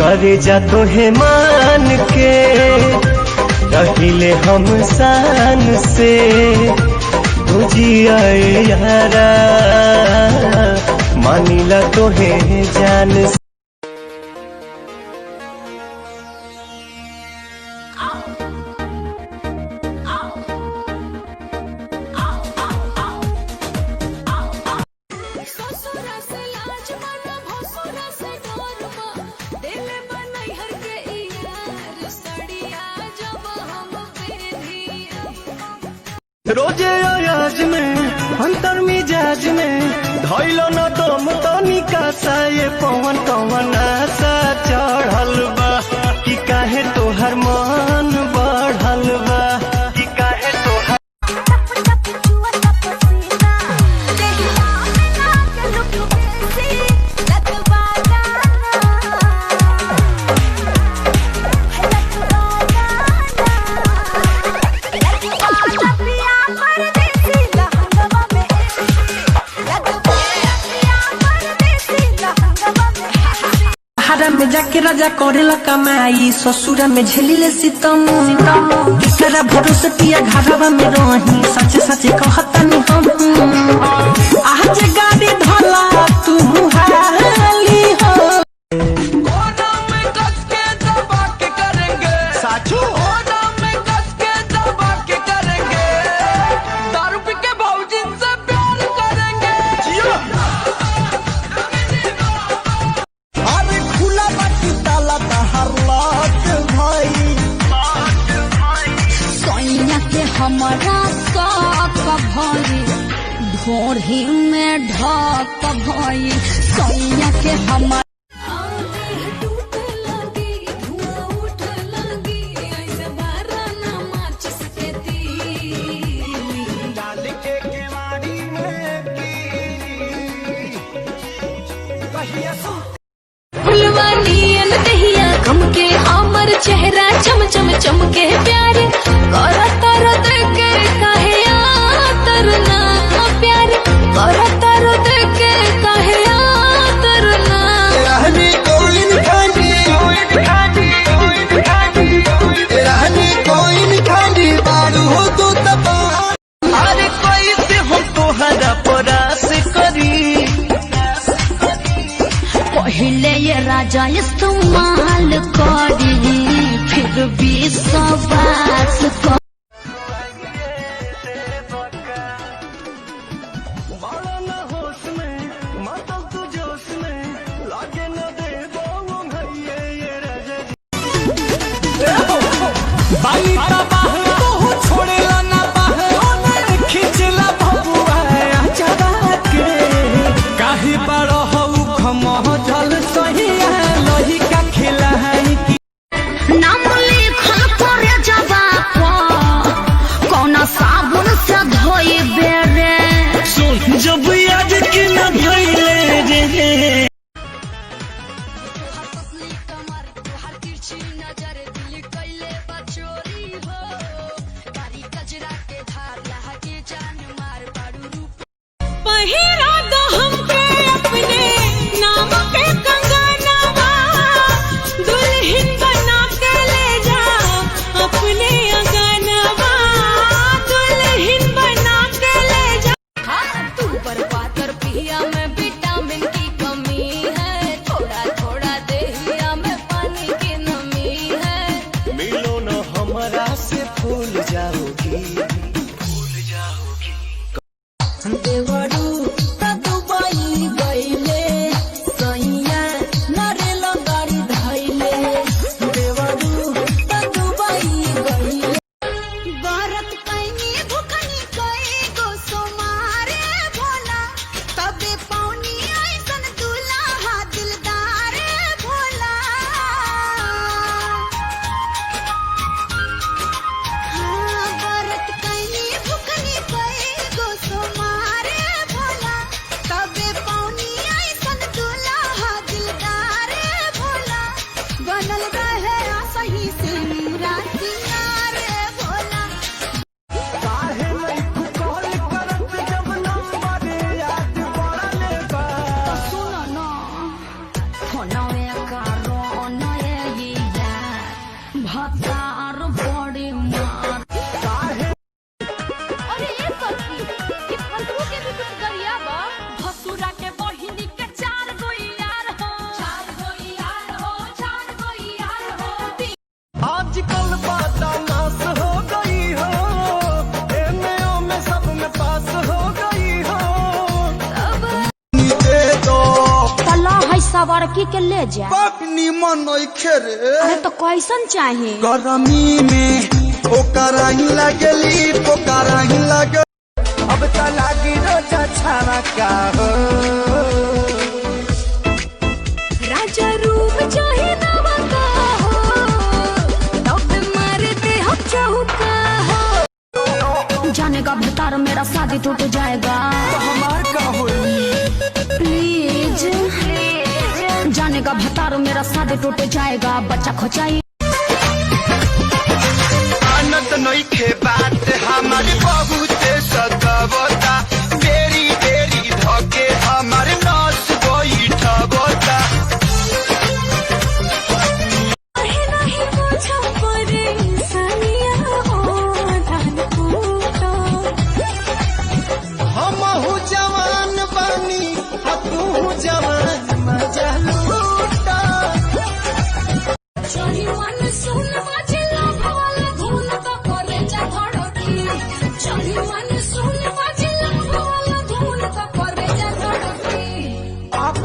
करे जा तो है मान के रहिले हम शान से तुझिया यारा मानिला तो है जान से। रोजे आज में अंतर मिजाज में धैलो न दम तनिका सा ये पवन कवन आशा चढ़ल बा कि काहे तोहर मन बढ़ल बा कि काहे तोहर में जाके राजा करेला कमाई ससुरा में झेलिले सितम तेरा भरोसे पिया घरवा में रही सच सच कहतनी हम आज गाड़ी धला तू हाली हो ओना में कस के दबा के करेंगे साचू ओना में कस के दबा के करेंगे दारू पी के भौजिन से प्यार करेंगे जियो हमारा भई ढोरी में ढक भई सैया के हमारा के हमर चेहरा चम चम चमके प्यारे कर तर देखे काहे तरना प्यारे कर तर देखे काहे तरना रहनी कोई निखानी बारू हो तो तबा अरे कोई से हम तोहरा परास करी पहले ये राजा इस्तेमाल करी फिर भी सवास कर छोड़ेला ना बाहे खींचला भगुआ काहे बड़ हऊ खमह जल सही लही का खेला है नाम लिखल करे जबा कौना साबुन से धोई बेरे जब याद के न भइले रे पहिरा दो हमके अपने नाम के कंगनवा दुल्हन बना के ले जा अपने अंगनवा दुल्हन बना के ले जा। तू बर्बाद पिया में विटामिन की कमी है थोड़ा थोड़ा देहिया में पानी की नमी है मिलो न हमरा से फूल जाओगी देवरू दुबई गईले सैया नरेला गाड़ी धैले देवरू दुबई गईले भारत कहीं भूखनी कई गो सोमारे भोला तबे पौनी ऐसन दुल्हा दिलदार भोला हाँ भारत कहीं भूखनी कई गो सोमारे भोला तबे पौनी ऐसन दुल्हा दिलदार भोला बनल रहे सही से रातिया रे भोला काहे नहीं कॉल करत जब नंबर याद पड़ले बा सुनो ना फोनवे करो नया बड़की के ले जा। बाप निमन नइखे रे। अरे तो कैसन चाही? गरमी में ओकरा ही लगली पोकरा ही लग। अब त लागी रोजा छावा का हो। राजा रूप चाहे नवा का हो, तब मारते हम चौका हो। जानेगा भतार मेरा शादी टूट जाएगा। तो हमार का होई? प्लीज जानेगा भतार मेरा शादी टूट जाएगा। बच्चा खोचाई आनंद नइखे बात हमारे बहुत सतावता। तेरी तेरी धके हमारे नस बैठबता। नहीं पूछो परेशानियां हो धन कूटा। हमहु जवान बानी तू जवान मजा लूटा। चली मन सुन मचला भवाला धुन तो करे जा धड़की। चली मन सुन मचला भवाला धुन तो करे जा धड़की। आप